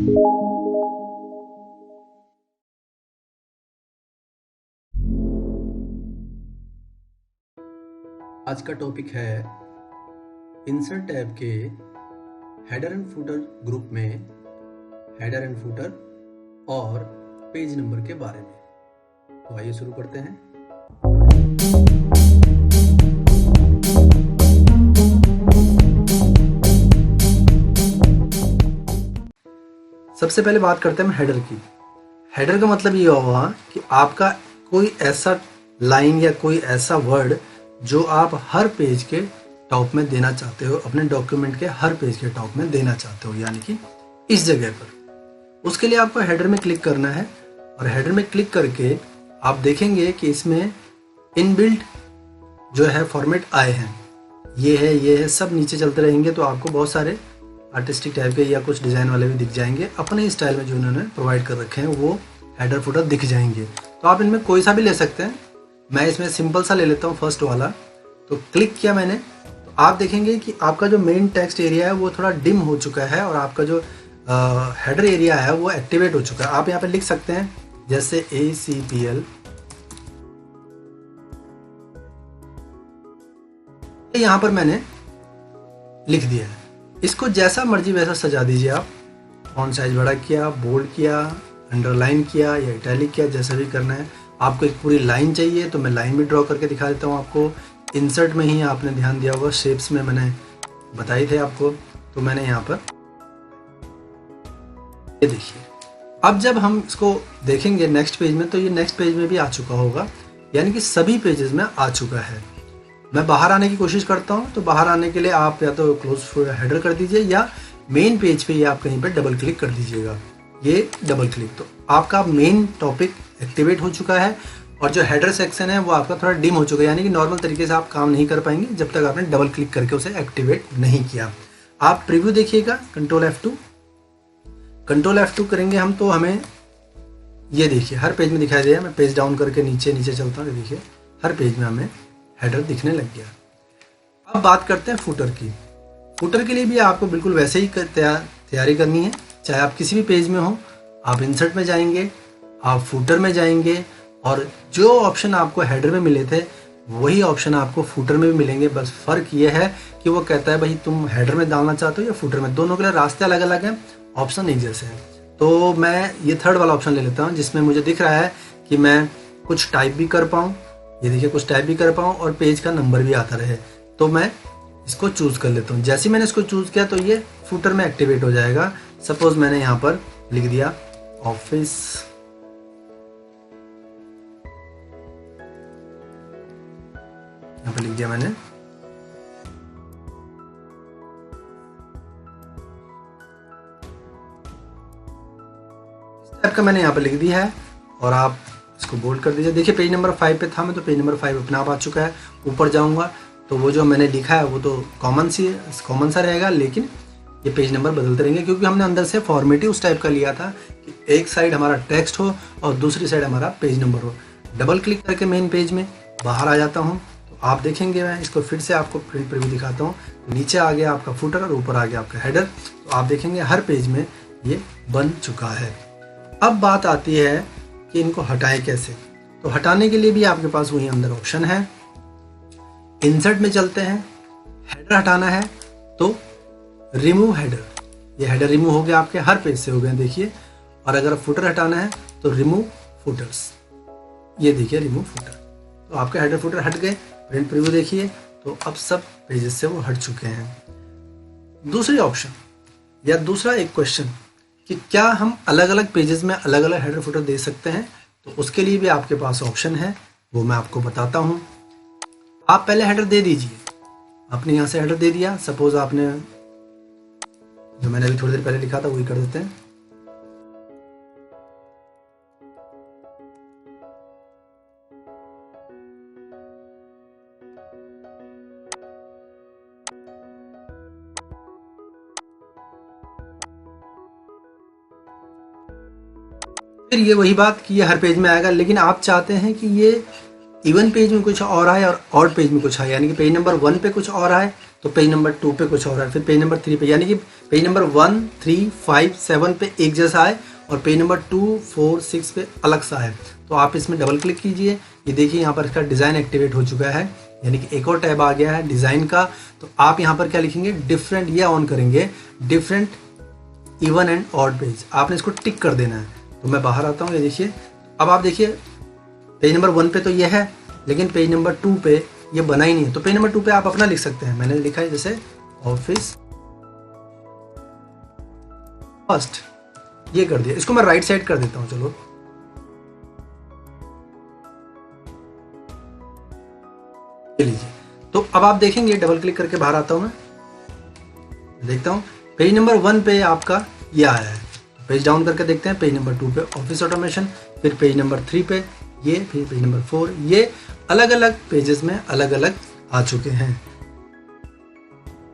आज का टॉपिक है इंसर्ट टैब के हेडर एंड फुटर ग्रुप में हेडर एंड फुटर और पेज नंबर के बारे में। तो आइए शुरू करते हैं। सबसे पहले बात करते हैं हेडर की। हेडर का मतलब ये हुआ कि आपका कोई ऐसा लाइन या कोई ऐसा वर्ड जो आप हर पेज के टॉप में देना चाहते हो, अपने डॉक्यूमेंट के हर पेज के टॉप में देना चाहते हो, यानी कि इस जगह पर। उसके लिए आपको हेडर में क्लिक करना है और हेडर में क्लिक करके आप देखेंगे कि इसमें इनबिल्ट जो है फॉर्मेट आए हैं, ये है, सब नीचे चलते रहेंगे। तो आपको बहुत सारे आर्टिस्टिक टाइप के या कुछ डिज़ाइन वाले भी दिख जाएंगे, अपने स्टाइल में जो उन्होंने प्रोवाइड कर रखे हैं वो हेडर फुटर दिख जाएंगे। तो आप इनमें कोई सा भी ले सकते हैं। मैं इसमें सिंपल सा ले लेता हूँ, फर्स्ट वाला। तो क्लिक किया मैंने, तो आप देखेंगे कि आपका जो मेन टेक्स्ट एरिया है वो थोड़ा डिम हो चुका है और आपका जो हेडर एरिया है वो एक्टिवेट हो चुका है। आप यहाँ पे लिख सकते हैं जैसे ACPL, यहाँ पर मैंने लिख दिया है। इसको जैसा मर्जी वैसा सजा दीजिए आप। फॉन्ट साइज बड़ा किया, बोल्ड किया, अंडरलाइन किया या इटैलिक किया, जैसा भी करना है। आपको एक पूरी लाइन चाहिए तो मैं लाइन भी ड्रॉ करके दिखा देता हूँ आपको। इंसर्ट में ही आपने ध्यान दिया होगा, शेप्स में मैंने बताई थे आपको। तो मैंने यहाँ पर ये देखिए। अब जब हम इसको देखेंगे नेक्स्ट पेज में, तो ये नेक्स्ट पेज में भी आ चुका होगा, यानी कि सभी पेजेस में आ चुका है। मैं बाहर आने की कोशिश करता हूँ, तो बाहर आने के लिए आप या तो क्लोज हेडर कर दीजिए या मेन पेज पे आप कहीं पर डबल क्लिक कर दीजिएगा। ये डबल क्लिक, तो आपका मेन टॉपिक एक्टिवेट हो चुका है और जो हेडर सेक्शन है वो आपका थोड़ा डिम हो चुका है, यानी कि नॉर्मल तरीके से आप काम नहीं कर पाएंगे जब तक आपने डबल क्लिक करके उसे एक्टिवेट नहीं किया। आप प्रीव्यू देखिएगा, कंट्रोल F2 करेंगे हम, तो हमें ये देखिए हर पेज में दिखाई दे रहा है। मैं पेज डाउन करके नीचे चलता हूँ, देखिए हर पेज में हमें हेडर दिखने लग गया। अब बात करते हैं फुटर की। फुटर के लिए भी आपको बिल्कुल वैसे ही तैयारी करनी है। चाहे आप किसी भी पेज में हो, आप इंसर्ट में जाएंगे, आप फुटर में जाएंगे और जो ऑप्शन आपको हेडर में मिले थे वही ऑप्शन आपको फुटर में भी मिलेंगे। बस फर्क ये है कि वो कहता है भाई तुम हेडर में डालना चाहते हो या फुटर में। दोनों के लिए रास्ते अलग अलग हैं, ऑप्शन एक जैसे हैं। तो मैं ये थर्ड वाला ऑप्शन ले लेता हूँ जिसमें मुझे दिख रहा है कि मैं कुछ टाइप भी कर पाऊँ। ये देखिए कुछ टाइप भी कर पाऊँ और पेज का नंबर भी आता रहे। तो मैं इसको चूज कर लेता हूँ। जैसे ही मैंने इसको चूज किया तो ये फुटर में एक्टिवेट हो जाएगा। सपोज मैंने यहाँ पर लिख दिया ऑफिस, यहाँ पर लिख दिया मैंने। इस टाइप का मैंने यहाँ पर लिख दिया है और आप इसको बोल्ड कर दीजिए। देखिए पेज नंबर 5 पे था मैं, तो पेज नंबर 5 अपने आप आ चुका है। ऊपर जाऊंगा तो वो जो मैंने लिखा है वो तो कॉमन सा रहेगा, लेकिन ये पेज नंबर बदलते रहेंगे क्योंकि हमने अंदर से फॉर्मेटिव उस टाइप का लिया था कि एक साइड हमारा टेक्स्ट हो और दूसरी साइड हमारा पेज नंबर हो। डबल क्लिक करके मेन पेज में बाहर आ जाता हूँ, तो आप देखेंगे, मैं इसको फिर से आपको प्रिंट प्रीव्यू दिखाता हूँ। नीचे आ गया आपका फुटर और ऊपर आ गया आपका हेडर। तो आप देखेंगे हर पेज में ये बन चुका है। अब बात आती है कि इनको हटाएं कैसे। तो हटाने के लिए भी आपके पास वही अंदर ऑप्शन है। इंसर्ट में चलते हैं, हेडर हटाना है तो रिमूव हेडर। ये हेडर रिमूव हो गया, आपके हर पेज से हो गए देखिए। और अगर फुटर हटाना है तो रिमूव फुटर्स, ये देखिए रिमूव फुटर। तो आपके हेडर फुटर हट गए। प्रिंट प्रीव्यू देखिए, तो अब सब पेजेस से वो हट चुके हैं। दूसरी ऑप्शन या दूसरा एक क्वेश्चन कि क्या हम अलग अलग पेजेस में अलग अलग हेडर फुटर दे सकते हैं, तो उसके लिए भी आपके पास ऑप्शन है, वो मैं आपको बताता हूँ। आप पहले हेडर दे दीजिए। आपने यहाँ से हेडर दे दिया। सपोज आपने जो मैंने अभी थोड़ी देर पहले लिखा था वही कर देते हैं। फिर ये वही बात कि ये हर पेज में आएगा, लेकिन आप चाहते हैं कि ये इवन पेज में कुछ और आए और ऑड पेज में कुछ आए, यानी कि पेज नंबर 1 पे कुछ और आए, तो पेज नंबर 2 पे कुछ और है, फिर पेज नंबर 3 पे, यानी कि पेज नंबर 1, 3, 5, 7 पे एक जैसा है और पेज नंबर 2, 4, 6 पे अलग सा है। तो आप इसमें डबल क्लिक कीजिए, ये देखिए यहाँ पर इसका डिज़ाइन एक्टिवेट हो चुका है, यानी कि एक और टैब आ गया है डिज़ाइन का। तो आप यहाँ पर क्या लिखेंगे, डिफरेंट, ये ऑन करेंगे, different even and odd page, आपने इसको टिक कर देना है। तो मैं बाहर आता हूँ, ये देखिए, अब आप देखिए पेज नंबर 1 पे तो ये है, लेकिन पेज नंबर 2 पे ये बना ही नहीं है। तो पेज नंबर 2 पे आप अपना लिख सकते हैं, मैंने लिखा है जैसे ऑफिस फर्स्ट, ये कर दिया। इसको मैं राइट साइड कर देता हूँ, चलो ये लीजिए। तो अब आप देखेंगे, डबल क्लिक करके बाहर आता हूँ, मैं देखता हूँ पेज नंबर 1 पे आपका ये आया है। पेज डाउन करके देखते हैं, पेज नंबर 2 पे ऑफिस ऑटोमेशन, फिर पेज नंबर 3 पे ये, फिर पेज नंबर 4, ये अलग अलग पेजेस में अलग अलग आ चुके हैं।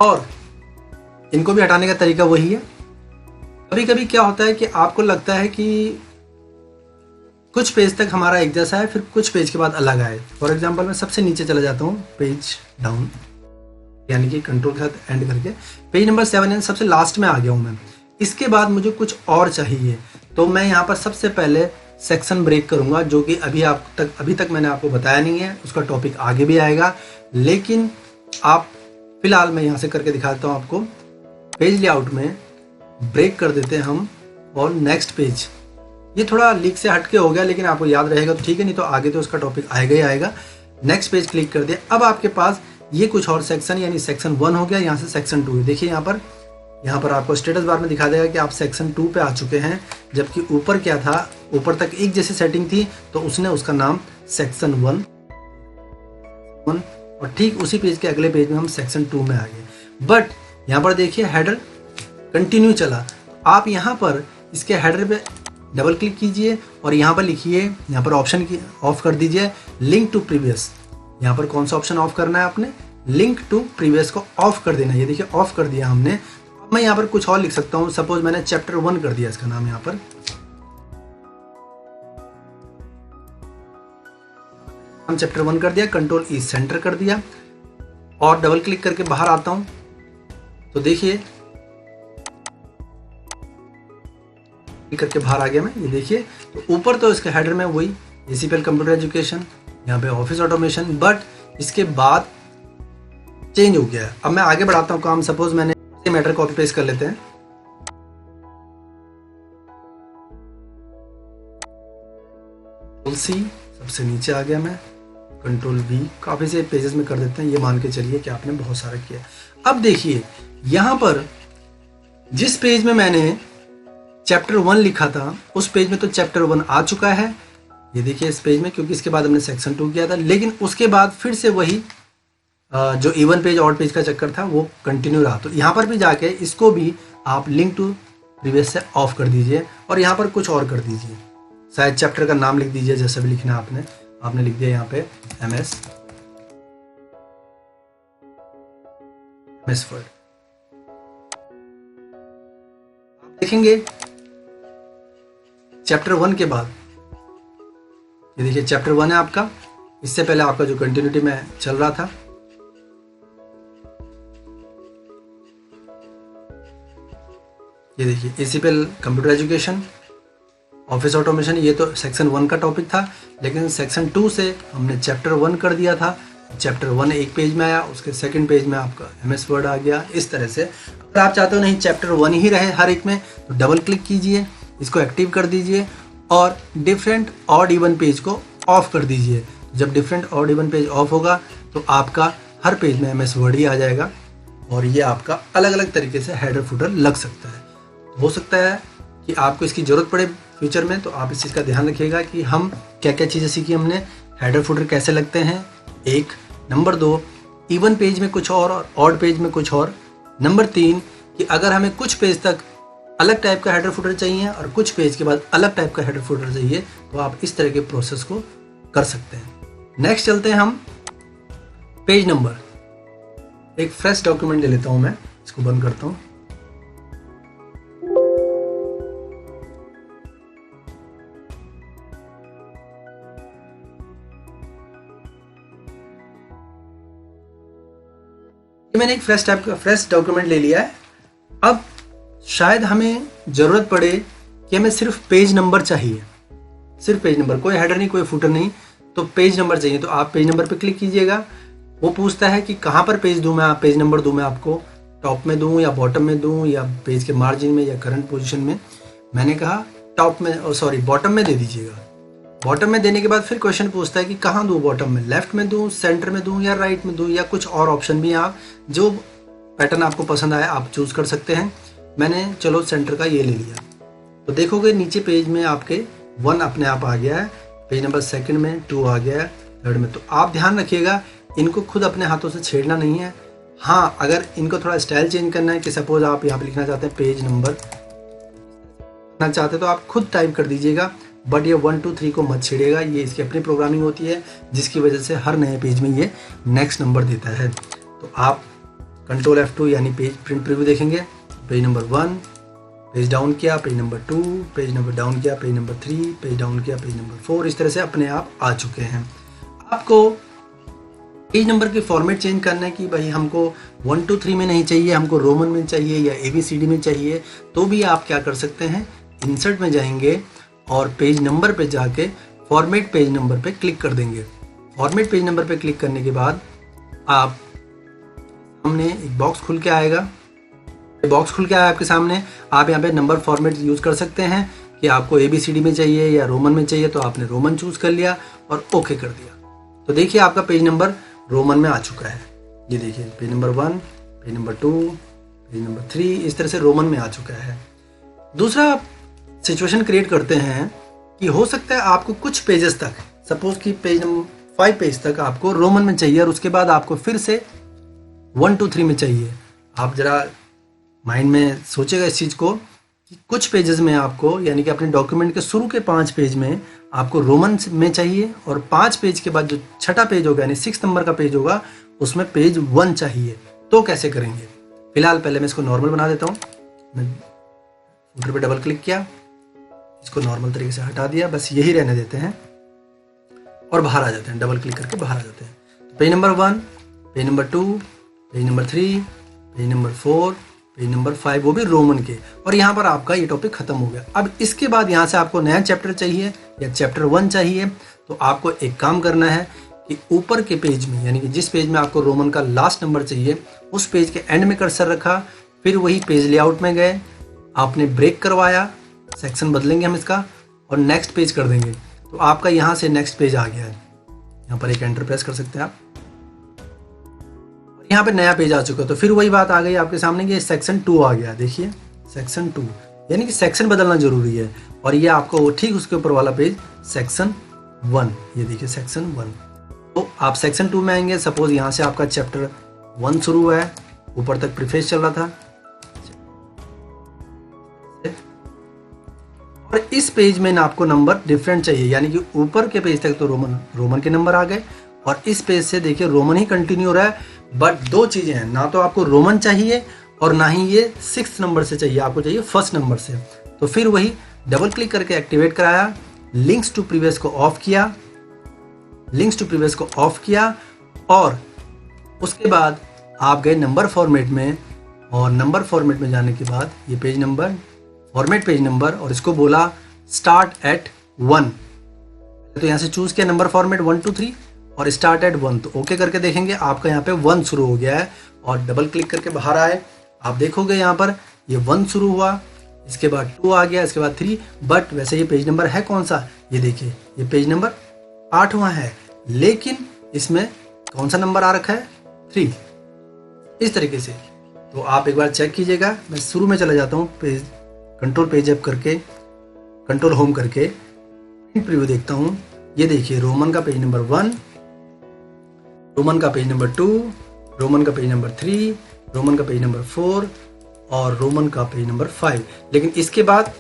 और इनको भी हटाने का तरीका वही है। कभी कभी क्या होता है कि आपको लगता है कि कुछ पेज तक हमारा एक जैसा है, फिर कुछ पेज के बाद अलग आए। फॉर एग्जांपल मैं सबसे नीचे चला जाता हूँ, पेज डाउन, यानी कि कंट्रोल के साथ एंड करके पेज नंबर 7 यानी सबसे लास्ट में आ गया हूँ मैं। इसके बाद मुझे कुछ और चाहिए, तो मैं यहाँ पर सबसे पहले सेक्शन ब्रेक करूँगा, जो कि अभी तक मैंने आपको बताया नहीं है, उसका टॉपिक आगे भी आएगा। लेकिन आप फिलहाल मैं यहाँ से करके दिखाता हूँ आपको। पेज लेआउट में ब्रेक कर देते हैं हम, और नेक्स्ट पेज, ये थोड़ा लीक से हटके हो गया, लेकिन आपको याद रहेगा तो ठीक है, नहीं तो आगे तो उसका टॉपिक आएगा ही आएगा। नेक्स्ट पेज क्लिक कर दिया। अब आपके पास ये कुछ और सेक्शन, यानी सेक्शन 1 हो गया, यहाँ से सेक्शन 2 है। देखिए यहाँ पर आपको स्टेटस बार में दिखा देगा कि आप सेक्शन 2 पे आ चुके हैं, जबकि ऊपर क्या था, ऊपर तक एक जैसी सेटिंग थी, तो उसने उसका नाम सेक्शन 1, और ठीक उसी पेज के अगले पेज में हम सेक्शन 2 में आ गए। बट यहाँ पर देखिए हेडर कंटिन्यू चला। आप यहाँ पर इसके हेडर पे डबल क्लिक कीजिए और यहाँ पर लिखिए, यहाँ पर ऑप्शन की ऑफ कर दीजिए, लिंक टू प्रीवियस। यहाँ पर कौन सा ऑप्शन ऑफ करना है आपने, लिंक टू प्रीवियस को ऑफ कर देना है। ये देखिए ऑफ कर दिया हमने। अब मैं यहाँ पर कुछ और लिख सकता हूँ, सपोज मैंने चैप्टर 1 कर दिया इसका नाम, यहाँ पर हम चैप्टर 1 कर दिया, कंट्रोल ई सेंटर कर दिया और डबल क्लिक करके बाहर आता हूँ। तो देखिए करके बाहर आ गया मैं, ये देखिए। तो ऊपर तो इसके हेडर में वही एसीपीएल कंप्यूटर एजुकेशन, यहाँ पे ऑफिस ऑटोमेशन, बट इसके बाद चेंज हो गया है। अब मैं आगे बढ़ाता हूँ काम। सपोज मैंने मैटर कॉपी पेस्ट कर लेते हैं, सी सबसे नीचे आ गया मैं, कंट्रोल वी, काफी से पेजेस में कर देते हैं, ये मान के चलिए कि आपने बहुत सारा किया। अब देखिए यहाँ पर जिस पेज में मैंने चैप्टर 1 लिखा था, उस पेज में तो चैप्टर 1 आ चुका है, ये देखिए इस पेज में, क्योंकि इसके बाद हमने सेक्शन 2 किया था। लेकिन उसके बाद फिर से वही जो इवन पेज ऑड पेज का चक्कर था वो कंटिन्यू रहा। तो यहाँ पर भी जाके इसको भी आप लिंक टू प्रीवियस से ऑफ कर दीजिए और यहाँ पर कुछ और कर दीजिए, शायद चैप्टर का नाम लिख दीजिए, जैसा भी लिखना आपने लिख दिया यहाँ पे MS वर्ड। आप देखेंगे चैप्टर 1 के बाद, ये देखिए चैप्टर 1 है आपका, इससे पहले आपका जो कंटिन्यूटी में चल रहा था, ये देखिए एसीपीएल कंप्यूटर एजुकेशन, ऑफिस ऑटोमेशन, ये तो सेक्शन 1 का टॉपिक था। लेकिन सेक्शन 2 से हमने चैप्टर 1 कर दिया था। चैप्टर 1 एक पेज में आया, उसके सेकंड पेज में आपका MS वर्ड आ गया। इस तरह से अगर आप चाहते हो नहीं चैप्टर 1 ही रहे हर एक में, तो डबल क्लिक कीजिए, इसको एक्टिव कर दीजिए और डिफरेंट ऑड इवन पेज को ऑफ कर दीजिए। जब different odd even page of होगा तो आपका हर पेज में MS वर्ड ही आ जाएगा और ये आपका अलग अलग तरीके से हेडर फुटर लग सकता है। हो सकता है कि आपको इसकी ज़रूरत पड़े फ्यूचर में, तो आप इस चीज़ का ध्यान रखिएगा कि हम क्या क्या चीज़ें सीखी हमने, हेडर फुटर कैसे लगते हैं, 1 नंबर 2 इवन पेज में कुछ और ऑड पेज में कुछ और, नंबर 3 कि अगर हमें कुछ पेज तक अलग टाइप का हेडर फुटर चाहिए और कुछ पेज के बाद अलग टाइप का हेडर फुटर चाहिए, तो आप इस तरह के प्रोसेस को कर सकते हैं। नेक्स्ट चलते हैं हम पेज नंबर। एक फ्रेश डॉक्यूमेंट ले लेता हूँ मैं, इसको बंद करता हूँ। मैंने एक फ्रेश डॉक्यूमेंट ले लिया है। अब शायद हमें ज़रूरत पड़े कि हमें सिर्फ पेज नंबर चाहिए, सिर्फ पेज नंबर, कोई हेडर नहीं, कोई फुटर नहीं, तो पेज नंबर चाहिए। तो आप पेज नंबर पे क्लिक कीजिएगा। वो पूछता है कि कहाँ पर पेज दूँ मैं, पेज नंबर दूँ मैं आपको, टॉप में दूँ या बॉटम में दूँ या पेज के मार्जिन में या करंट पोजीशन में। मैंने कहा बॉटम में दे दीजिएगा। बॉटम में देने के बाद फिर क्वेश्चन पूछता है कि कहाँ दूँ, बॉटम में, लेफ्ट में दूँ, सेंटर में दूँ या राइट में दूँ, या कुछ और ऑप्शन भी आप जो पैटर्न आपको पसंद आए आप चूज कर सकते हैं। मैंने चलो सेंटर का ये ले लिया। तो देखोगे नीचे पेज में आपके 1 अपने आप आ गया है, पेज नंबर सेकंड में 2 आ गया है, थर्ड में। तो आप ध्यान रखिएगा इनको खुद अपने हाथों से छेड़ना नहीं है। हाँ, अगर इनको थोड़ा स्टाइल चेंज करना है कि सपोज आप यहाँ पे लिखना चाहते हैं पेज नंबर करना चाहते हैं तो आप खुद टाइप कर दीजिएगा, बट ये 1 2 3 को मत छेड़िएगा। ये इसकी अपनी प्रोग्रामिंग होती है जिसकी वजह से हर नए पेज में ये नेक्स्ट नंबर देता है। तो आप कंट्रोल F2 यानी पेज प्रिंट प्रीव्यू देखेंगे, पेज नंबर 1 पेज डाउन किया, page number 2 page number down किया, पेज नंबर 3 पेज डाउन किया, पेज नंबर 4, इस तरह से अपने आप आ चुके हैं। आपको पेज नंबर के फॉर्मेट चेंज करना है कि भाई हमको 1 2 3 में नहीं चाहिए, हमको रोमन में चाहिए या ABCD में चाहिए, तो भी आप क्या कर सकते हैं, इंसर्ट में जाएंगे और पेज नंबर पे जाके फॉर्मेट पेज नंबर पे क्लिक कर देंगे। फॉर्मेट पेज नंबर पे क्लिक करने के बाद आप सामने एक बॉक्स खुल के आएगा। बॉक्स खुल के आया आपके सामने, आप यहाँ पे नंबर फॉर्मेट यूज कर सकते हैं कि आपको ABCD में चाहिए या रोमन में चाहिए, तो आपने रोमन चूज कर लिया और ओके कर दिया। तो देखिए आपका पेज नंबर रोमन में आ चुका है। ये देखिए page number 1 page number 2 page number 3 इस तरह से रोमन में आ चुका है। दूसरा सिचुएशन क्रिएट करते हैं कि हो सकता है आपको कुछ पेजेस तक, सपोज कि पेज नंबर 5 पेज तक आपको रोमन में चाहिए और उसके बाद आपको फिर से 1 2 3 में चाहिए। आप जरा माइंड में सोचेगा इस चीज़ को कि कुछ पेजेस में आपको, यानी कि अपने डॉक्यूमेंट के शुरू के 5 पेज में आपको रोमन में चाहिए और 5 पेज के बाद जो छठा पेज होगा यानी 6 नंबर का पेज होगा उसमें पेज 1 चाहिए। तो कैसे करेंगे? फिलहाल पहले मैं इसको नॉर्मल बना देता हूँ। मैं फुटर पे डबल क्लिक किया, इसको नॉर्मल तरीके से हटा दिया, बस यही रहने देते हैं और बाहर आ जाते हैं, डबल क्लिक करके बाहर आ जाते हैं। तो page number 1 page number 2 page number 3 page number 4 page number 5 वो भी रोमन के, और यहाँ पर आपका ये टॉपिक खत्म हो गया। अब इसके बाद यहाँ से आपको नया चैप्टर चाहिए या चैप्टर 1 चाहिए, तो आपको एक काम करना है कि ऊपर के पेज में, यानी कि जिस पेज में आपको रोमन का लास्ट नंबर चाहिए उस पेज के एंड में कर्सर रखा, फिर वही पेज लेआउट में गए, आपने ब्रेक करवाया, सेक्शन बदलेंगे हम इसका और नेक्स्ट पेज कर देंगे। तो आपका यहाँ से नेक्स्ट पेज आ गया है। यहाँ पर एक एंटर प्रेस कर सकते हैं आप, यहाँ पे नया पेज आ चुका है। तो फिर वही बात आ गई आपके सामने कि सेक्शन 2 आ गया। देखिए सेक्शन 2, यानी कि सेक्शन बदलना जरूरी है। और ये आपको ठीक उसके ऊपर वाला पेज सेक्शन 1, ये देखिए सेक्शन 1। तो आप सेक्शन 2 में आएंगे। सपोज यहाँ से आपका चैप्टर 1 शुरू हुआ है, ऊपर तक प्रीफेस चल रहा था, और इस पेज में ना आपको नंबर डिफरेंट चाहिए, यानी कि ऊपर के पेज तक तो रोमन के नंबर आ गए और इस पेज से देखिए रोमन ही कंटिन्यू हो रहा है। बट 2 चीजें हैं, ना तो आपको रोमन चाहिए और ना ही ये 6th नंबर से चाहिए, आपको चाहिए 1st नंबर से। तो फिर वही डबल क्लिक करके एक्टिवेट कराया, लिंक्स टू प्रीवियस को ऑफ किया, लिंक्स टू प्रीवियस को ऑफ किया और उसके बाद आप गए नंबर फॉर्मेट में, और नंबर फॉर्मेट में जाने के बाद ये page number format page number, और इसको बोला स्टार्ट एट 1। तो यहाँ से चूज किया नंबर फॉर्मेट 1 2 3 और स्टार्ट एट 1। तो ओके करके देखेंगे आपका यहाँ पे 1 शुरू हो गया है, और डबल क्लिक करके बाहर आए, आप देखोगे यहाँ पर ये 1 शुरू हुआ, इसके बाद 2 आ गया, इसके बाद 3। बट वैसे ये पेज नंबर है कौन सा, ये देखिए ये पेज नंबर 8वां है, लेकिन इसमें कौन सा नंबर आ रखा है, 3। इस तरीके से तो आप एक बार चेक कीजिएगा। मैं शुरू में चला जाता हूँ, पेज कंट्रोल पेज अप करके, कंट्रोल होम करके प्रीव्यू देखता हूँ। ये देखिए रोमन का पेज नंबर 1, रोमन का पेज नंबर 2, रोमन का पेज नंबर 3, रोमन का पेज नंबर 4 और रोमन का पेज नंबर 5। लेकिन इसके बाद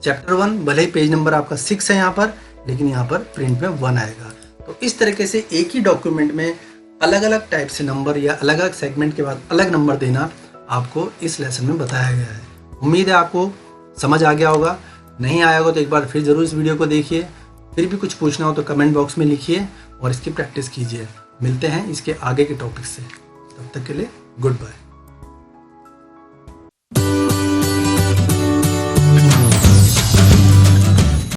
चैप्टर 1 भले ही पेज नंबर आपका 6 है यहाँ पर, लेकिन यहाँ पर प्रिंट में 1 आएगा। तो इस तरीके से एक ही डॉक्यूमेंट में अलग अलग टाइप से नंबर या अलग अलग सेगमेंट के बाद अलग नंबर देना आपको इस लेसन में बताया गया है। उम्मीद है आपको समझ आ गया होगा। नहीं आया होगा तो एक बार फिर जरूर इस वीडियो को देखिए। फिर भी कुछ पूछना हो तो कमेंट बॉक्स में लिखिए और इसकी प्रैक्टिस कीजिए। मिलते हैं इसके आगे के टॉपिक से, तब तक के लिए गुड बाय।